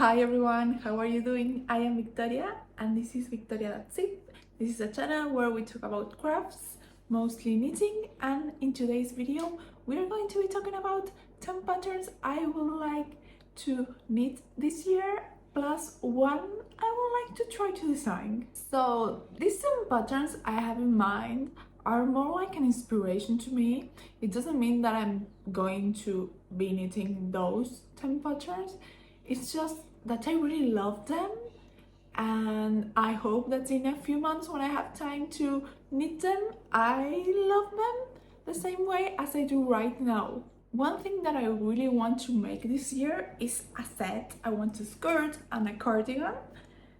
Hi everyone, how are you doing? I am Victoria and this is Victoria.zip. This is a channel where we talk about crafts, mostly knitting, and in today's video we are going to be talking about 10 patterns I would like to knit this year plus one I would like to try to design. So these 10 patterns I have in mind are more like an inspiration to me. It doesn't mean that I'm going to be knitting those 10 patterns. It's just that I really love them, and I hope that in a few months when I have time to knit them, I love them the same way as I do right now. One thing that I really want to make this year is a set. I want a skirt and a cardigan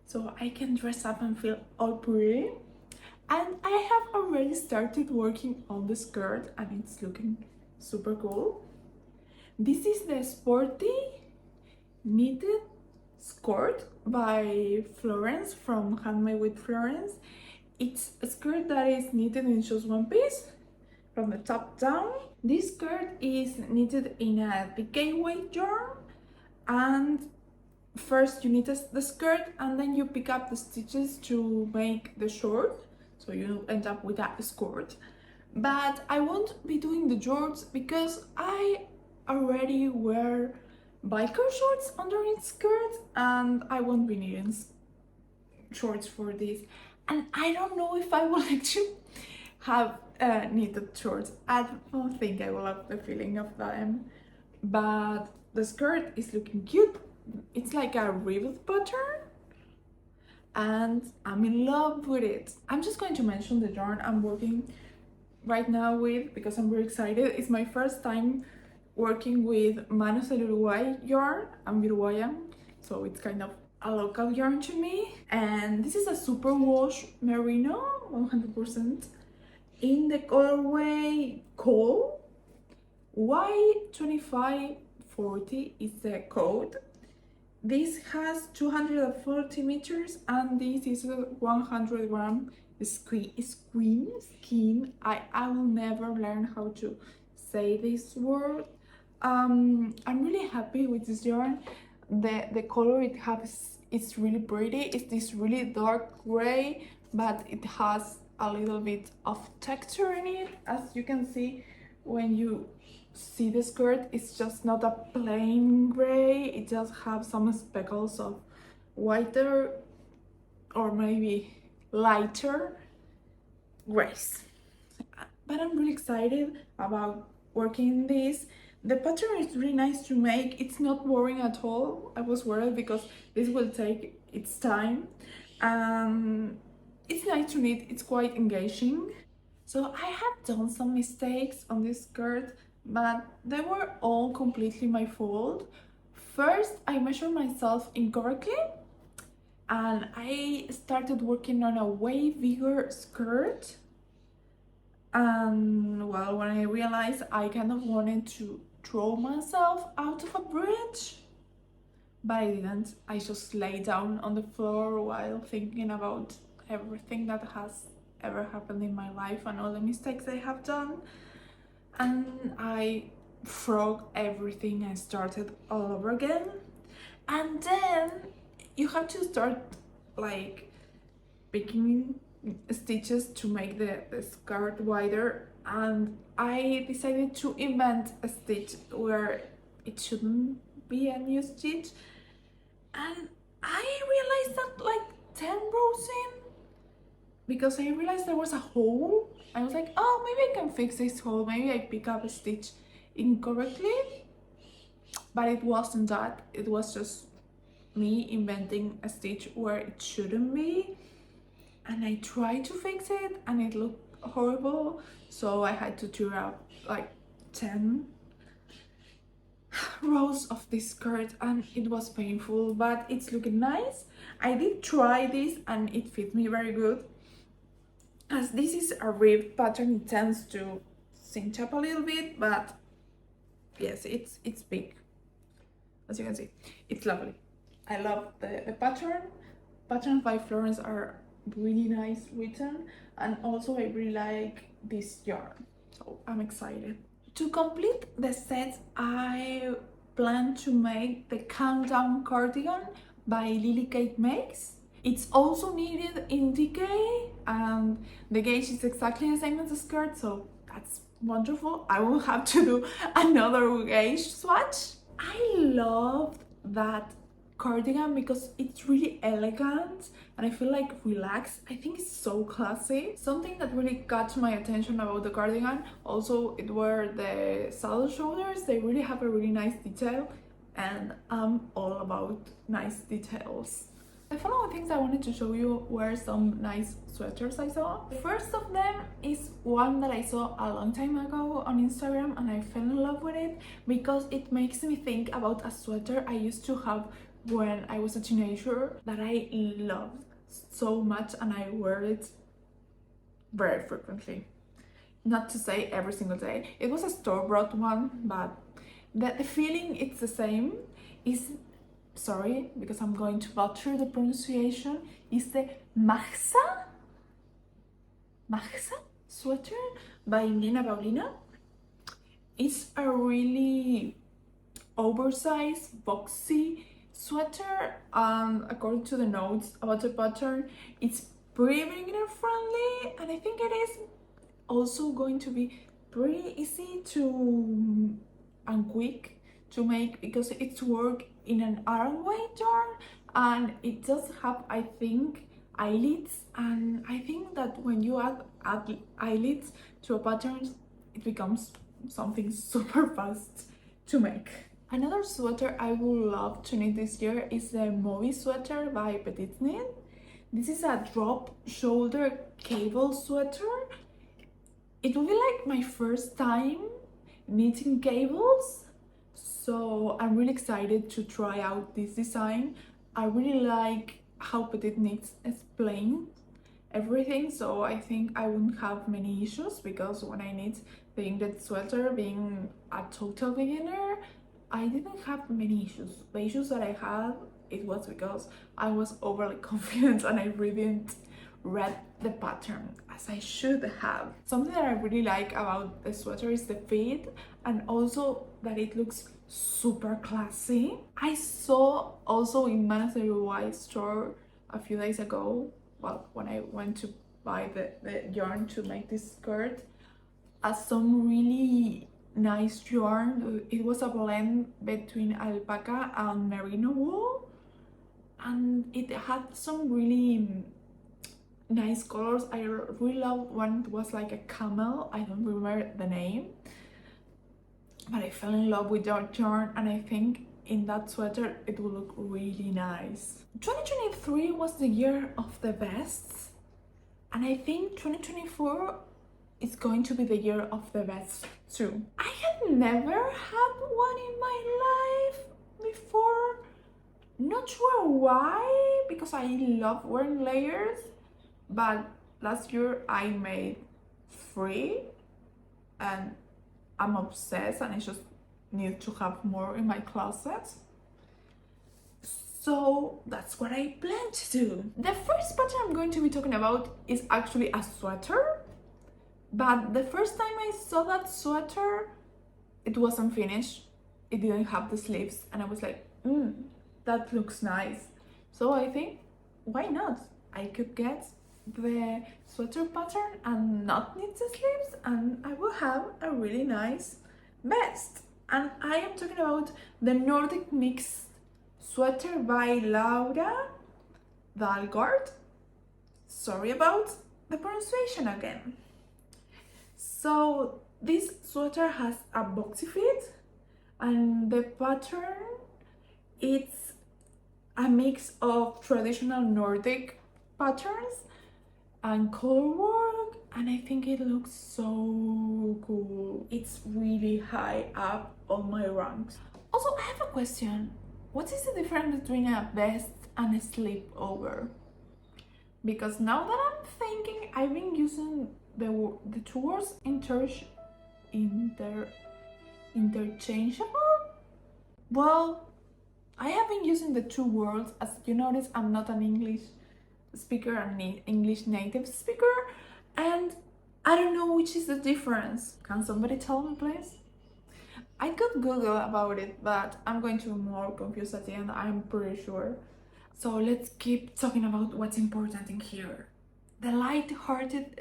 so I can dress up and feel all pretty. And I have already started working on the skirt and it's looking super cool. This is the Sporty knitted Skort by Florence from Handmade with Florence. It's a skirt that is knitted in just one piece from the top down. This skirt is knitted in a decay weight yarn, and first you knit the skirt and then you pick up the stitches to make the short, so you end up with a skirt. But I won't be doing the shorts because I already wear biker shorts underneath skirt and I won't be needing shorts for this, and I don't know if I will like to have knitted shorts. I don't think I will have the feeling of them, but the skirt is looking cute. It's like a rivet pattern and I'm in love with it. I'm just going to mention the yarn I'm working right now with because I'm very excited. It's my first time working with Manos del Uruguay yarn. I'm Uruguayan, so it's kind of a local yarn to me. And this is a super wash merino, 100%, in the colorway Coal. Y2540 is the code. This has 240 meters and this is a 100 gram skein. I will never learn how to say this word. I'm really happy with this yarn. The color it has, it's really pretty. It's this really dark gray, but it has a little bit of texture in it. As you can see when you see the skirt, it's just not a plain gray. It just have some speckles of whiter or maybe lighter grays. But I'm really excited about working this. The pattern is really nice to make. It's not boring at all. I was worried because this will take its time. It's nice to knit. It's quite engaging. So I have done some mistakes on this skirt, but they were all completely my fault. First, I measured myself incorrectly and I started working on a way bigger skirt. And well, when I realized I kind of wanted to throw myself out of a bridge, but I didn't. I just lay down on the floor while thinking about everything that has ever happened in my life and all the mistakes I have done, and I frogged everything. I started all over again, and then you have to start like picking stitches to make the skirt wider, and I decided to invent a stitch where it shouldn't be a new stitch, and I realized that like 10 rows in, because I realized there was a hole. I was like, oh, maybe I can fix this hole. Maybe I pick up a stitch incorrectly, but it wasn't that. It was just me inventing a stitch where it shouldn't be, and I tried to fix it and it looked horrible, so I had to tear out like 10 rows of this skirt and it was painful, but it's looking nice. I did try this and it fit me very good. As this is a ribbed pattern, it tends to cinch up a little bit, but yes, it's big. As you can see, it's lovely. I love the pattern. Patterns by Florence are really nice written, and also I really like this yarn, so I'm excited. To complete the set, I plan to make the countdown cardigan by Lily Kate Makes. It's also needed in DK and the gauge is exactly the same as the skirt, so that's wonderful. I won't have to do another gauge swatch. I loved that cardigan because it's really elegant and I feel like relaxed. I think it's so classy. Something that really got my attention about the cardigan, also it were the saddle shoulders. They really have a really nice detail and I'm all about nice details. The following things I wanted to show you were some nice sweaters I saw. The first of them is one that I saw a long time ago on Instagram and I fell in love with it because it makes me think about a sweater I used to have when I was a teenager that I loved so much and I wear it very frequently. Not to say every single day. It was a store-bought one, but the feeling it's the same. Is sorry because I'm going to butcher the pronunciation. Is the Majsa Sweater by Nina Paulina. It's a really oversized, boxy sweater. According to the notes about the pattern, it's pretty beginner friendly and I think it is also going to be pretty easy to and quick to make because it's work in an armweight yarn and it does have, I think, eyelets, and I think that when you add eyelets to a pattern it becomes something super fast to make. Another sweater I would love to knit this year is the Moby Sweater by Petit Knit. This is a drop shoulder cable sweater. It will be like my first time knitting cables, so I'm really excited to try out this design. I really like how Petit Knit explains everything, so I think I won't have many issues because when I knit the Ingrid sweater, being a total beginner, I didn't have many issues. The issues that I had, it was because I was overly confident and I really didn't read the pattern as I should have. Something that I really like about the sweater is the fit and also that it looks super classy. I saw also in Manchester White store a few days ago, well, when I went to buy the yarn to make this skirt, some really nice yarn. It was a blend between alpaca and merino wool and it had some really nice colors. I really love one. It was like a camel, I don't remember the name, but I fell in love with that yarn and I think in that sweater it will look really nice. 2023 was the year of the vests and I think 2024 is going to be the year of the vests too. I had never had one in my life before. Not sure why, because I love wearing layers, but last year I made 3 and I'm obsessed and I just need to have more in my closet. So that's what I plan to do. The first pattern I'm going to be talking about is actually a sweater, but the first time I saw that sweater, it wasn't finished. It didn't have the sleeves and I was like, that looks nice. So I think, why not? I could get the sweater pattern and not knit the sleeves and I will have a really nice vest. And I am talking about the Nordic Mix Sweater by Laura Dalgard. Sorry about the pronunciation again. So this sweater has a boxy fit and the pattern, it's a mix of traditional Nordic patterns and color work and I think it looks so cool. It's really high up on my ranks. Also, I have a question. What is the difference between a vest and a slipover? Because now that I'm thinking, I've been using the two words interchangeable. Well, I have been using the two words. As you notice, I'm not an English speaker and English native speaker, and I don't know which is the difference. Can somebody tell me, please? I could Google about it, but I'm going to be more confused at the end, I'm pretty sure. So let's keep talking about what's important in here. The Lighthearted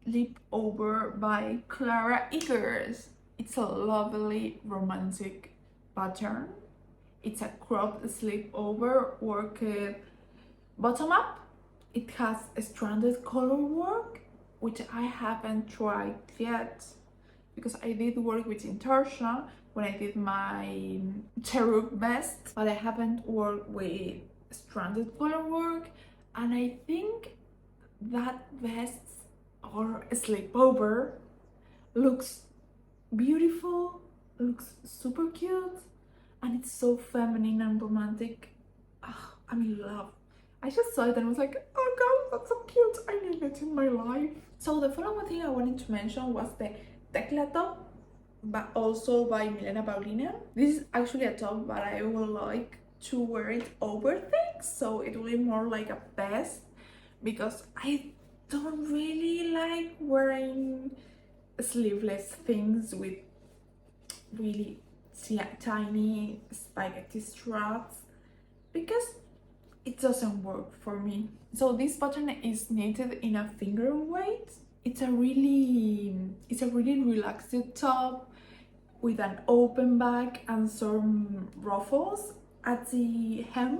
Slipover by Clara Eggers. It's a lovely romantic pattern. It's a cropped slipover worked bottom up. It has a stranded color work, which I haven't tried yet because I did work with Intarsha when I did my cherub vest, but I haven't worked with stranded color work, and I think that vest or slipover looks beautiful, looks super cute, and it's so feminine and romantic. Oh, I'm in love. I just saw it and was like, oh god, that's so cute, I need it in my life. So the following thing I wanted to mention was the Tekla top, but also by Milena Paulina. This is actually a top, but I would like to wear it over things, so it will be more like a vest, because I don't really like wearing sleeveless things with really tiny spaghetti straps, because it doesn't work for me. So this pattern is knitted in a finger weight. It's a really relaxed top with an open back and some ruffles at the hem.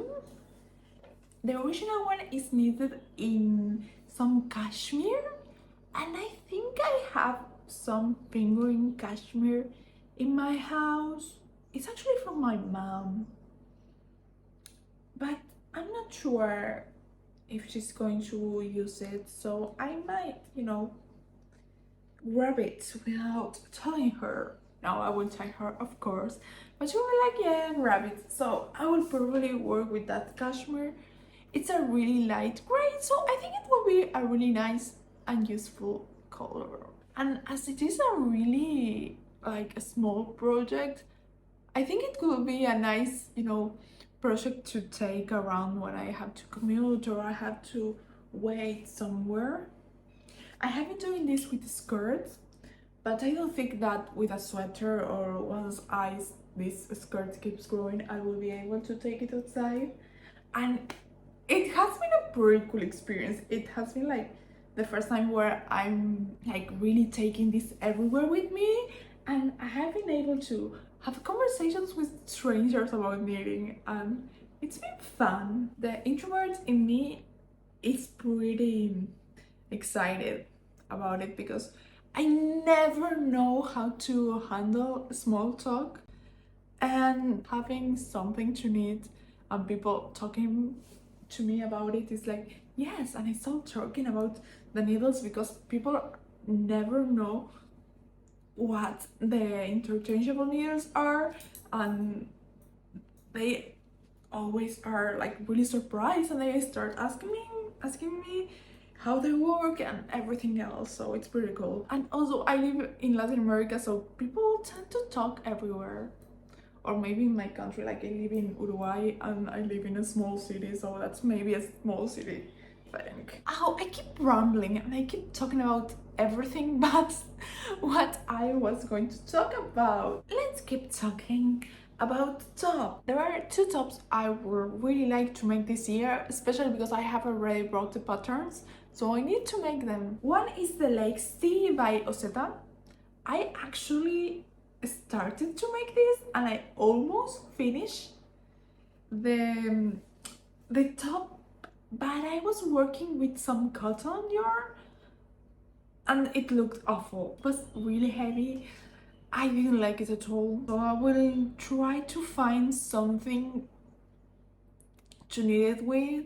The original one is knitted in some cashmere, and I think I have some fingering cashmere in my house. It's actually from my mom, but I'm not sure if she's going to use it, so I might, grab it without telling her. No, I won't tell her, of course, but she will be like, yeah, grab it. So I will probably work with that cashmere. It's a really light gray, so I think it will be a really nice and useful color. And as it is a really like a small project, I think it could be a nice, project to take around when I have to commute or I have to wait somewhere. I have been doing this with skirts, but I don't think that with a sweater, or once this skirt keeps growing, I will be able to take it outside. And it has been a pretty cool experience. It has been like the first time where I'm like really taking this everywhere with me, and I have been able to have conversations with strangers about knitting, and it's been fun. The introvert in me is pretty excited about it because I never know how to handle small talk, and having something to knit and people talking to me about it is like, yes, and I start talking about the needles because people never know what the interchangeable needles are, and they always are like really surprised, and they start asking me how they work and everything else. So it's pretty cool. And also I live in Latin America, so people tend to talk everywhere. Or maybe in my country, like I live in Uruguay and I live in a small city, so that's maybe a small city thing. Oh, I keep rambling and I keep talking about everything but what I was going to talk about. Let's keep talking about top. There are two tops I would really like to make this year, especially because I have already brought the patterns, so I need to make them. One is the Lake City by Oseta. I actually started to make this and I almost finished the top, but I was working with some cotton yarn and it looked awful. It was really heavy. I didn't like it at all, so I will try to find something to knit it with,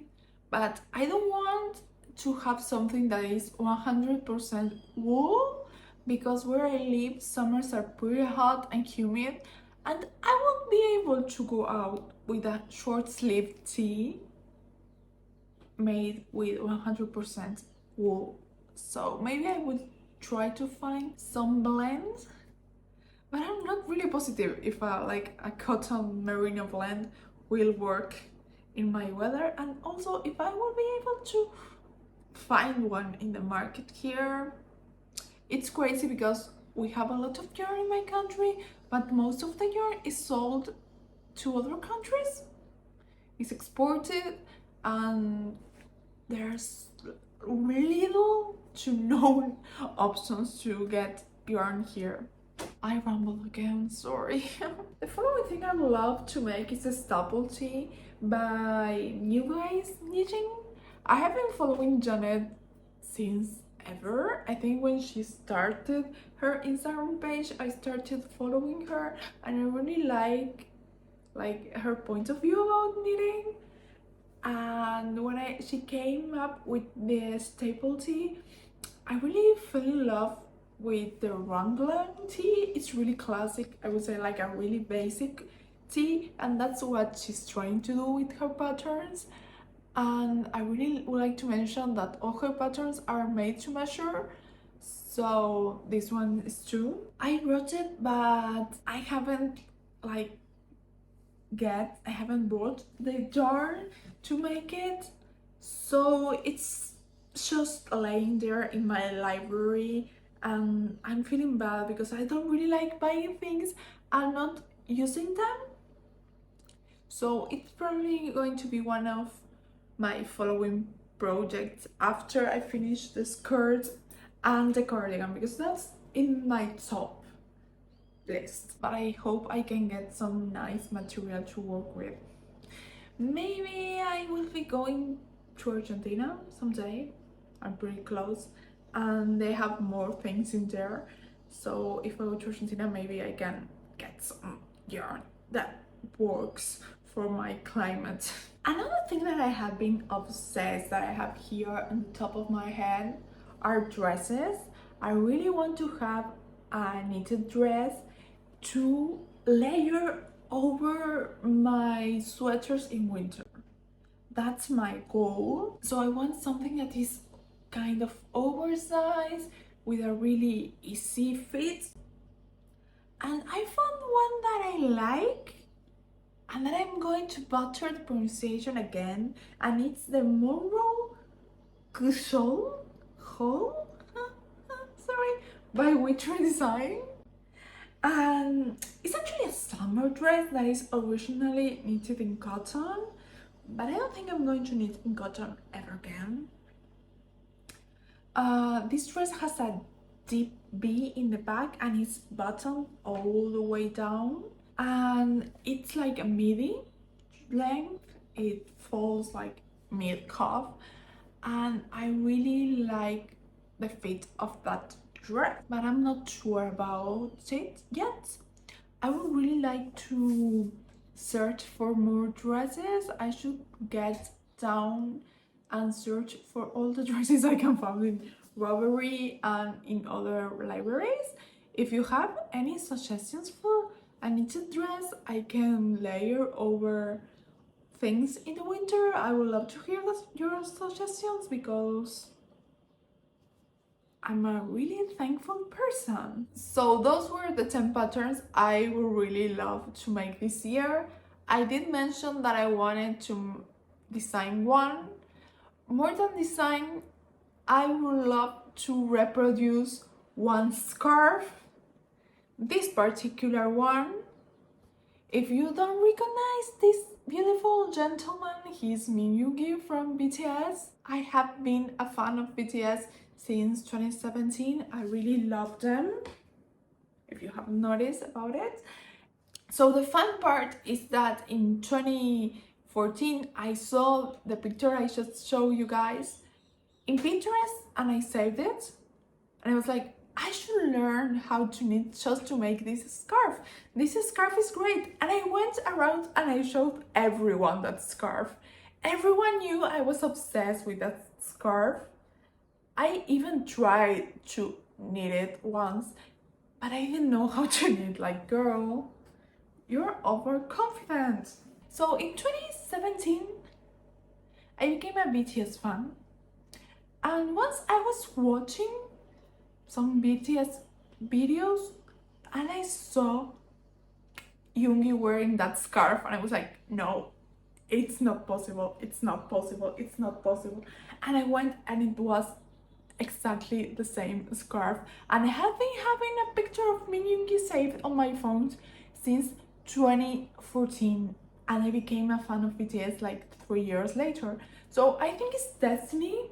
but I don't want to have something that is 100% wool, because where I live summers are pretty hot and humid, and I won't be able to go out with a short sleeve tee made with 100% wool. So maybe I would try to find some blend, but I'm not really positive if like a cotton merino blend will work in my weather, and also if I will be able to find one in the market here. It's crazy because we have a lot of yarn in my country, but most of the yarn is sold to other countries. It's exported, and there's little to no options to get yarn here. I rambled again, sorry. The following thing I would love to make is a staple tee by New Guys Knitting. I have been following Janet since ever. I think when she started her Instagram page, I started following her, and I really like her point of view about knitting. And when she came up with the staple tee, I really fell in love with the raglan tee. It's really classic, I would say, like a really basic tee, and that's what she's trying to do with her patterns. And I really would like to mention that all her patterns are made to measure, so this one is too. I wrote it, but I haven't bought the yarn to make it, so it's just laying there in my library, and I'm feeling bad because I don't really like buying things and not using them. So it's probably going to be one of my following projects after I finish the skirt and the cardigan, because that's in my top list. But I hope I can get some nice material to work with. Maybe I will be going to Argentina someday. I'm pretty close, and they have more things in there. So if I go to Argentina, maybe I can get some yarn that works for my climate. Another thing that I have been obsessed, that I have here on the top of my head, are dresses. I really want to have a knitted dress to layer over my sweaters in winter. That's my goal. So I want something that is kind of oversized with a really easy fit. And I found one that I like, and then I'm going to butcher the pronunciation again, and it's the Monroe kjole, sorry, by Winter Design. And it's actually a summer dress that is originally knitted in cotton, but I don't think I'm going to knit in cotton ever again. This dress has a deep V in the back, and it's buttoned all the way down, and it's like a midi length. It falls like mid-calf, and I really like the fit of that dress, but I'm not sure about it yet. I would really like to search for more dresses. I should get down and search for all the dresses I can find in Robbery and in other libraries. If you have any suggestions for a knitted dress I can layer over things in the winter, I would love to hear your suggestions, because I'm a really thankful person. So those were the 10 patterns I would really love to make this year. I did mention that I wanted to design one. More than design, I would love to reproduce one scarf. This particular one. If you don't recognize this beautiful gentleman, he's Yoongi from BTS. I have been a fan of BTS since 2017. I really love them, if you haven't noticed about it. So the fun part is that in 2014 I saw the picture I just showed you guys in Pinterest, and I saved it, and I was like, I should learn how to knit just to make this scarf. This scarf is great. And I went around and I showed everyone that scarf. Everyone knew I was obsessed with that scarf. I even tried to knit it once, but I didn't know how to knit. Like, girl, you're overconfident. So in 2017, I became a BTS fan. And once I was watching some BTS videos and I saw Yoongi wearing that scarf, and I was like, no, it's not possible, it's not possible, it's not possible. And I went, and it was exactly the same scarf, and I have been having a picture of me and Yoongi saved on my phone since 2014, and I became a fan of BTS like 3 years later. So I think it's destiny,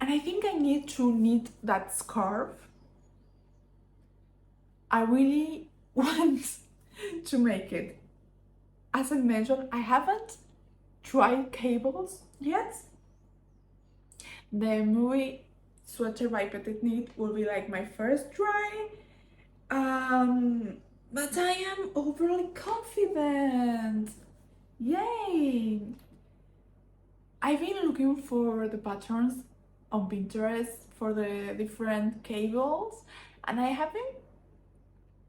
and I think I need to knit that scarf. I really want to make it. As I mentioned, I haven't tried cables yet. The Moby Sweater by Petit Knit will be like my first try. But I am overly confident. Yay! I've been looking for the patterns on Pinterest for the different cables, and I haven't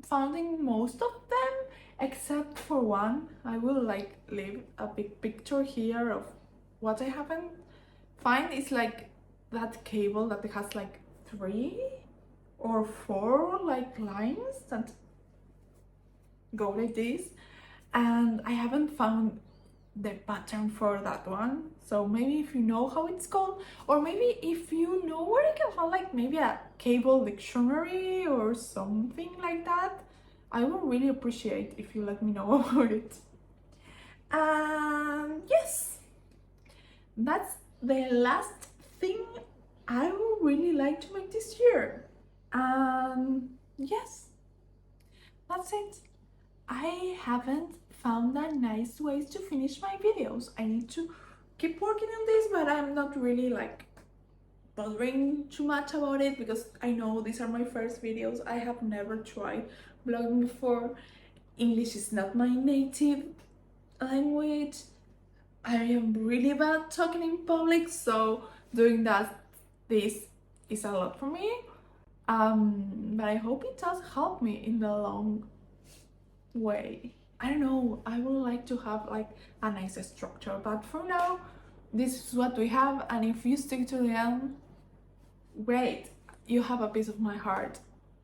found most of them except for one. I will like leave a big picture here of what I haven't find. It's like that cable that it has like 3 or 4 like lines that go like this, and I haven't found the pattern for that one. So maybe if you know how it's called, or maybe if you know where you can find like maybe a cable dictionary or something like that, I would really appreciate if you let me know about it. And yes, that's the last thing I would really like to make this year. Yes, that's it. I haven't found a nice ways to finish my videos. I need to keep working on this, but I'm not really like bothering too much about it because I know these are my first videos. I have never tried vlogging before. English is not my native language. I am really bad talking in public, so doing this is a lot for me. But I hope it does help me in the long way. I don't know, I would like to have like a nice structure, but for now this is what we have, and if you stick to the end, great, you have a piece of my heart.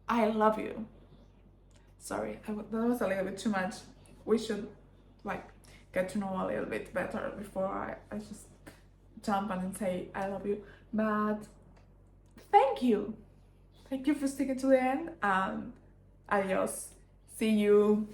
I love you. Sorry, that was a little bit too much. We should like get to know a little bit better before I just jump and say I love you. But thank you for sticking to the end, and adios. See you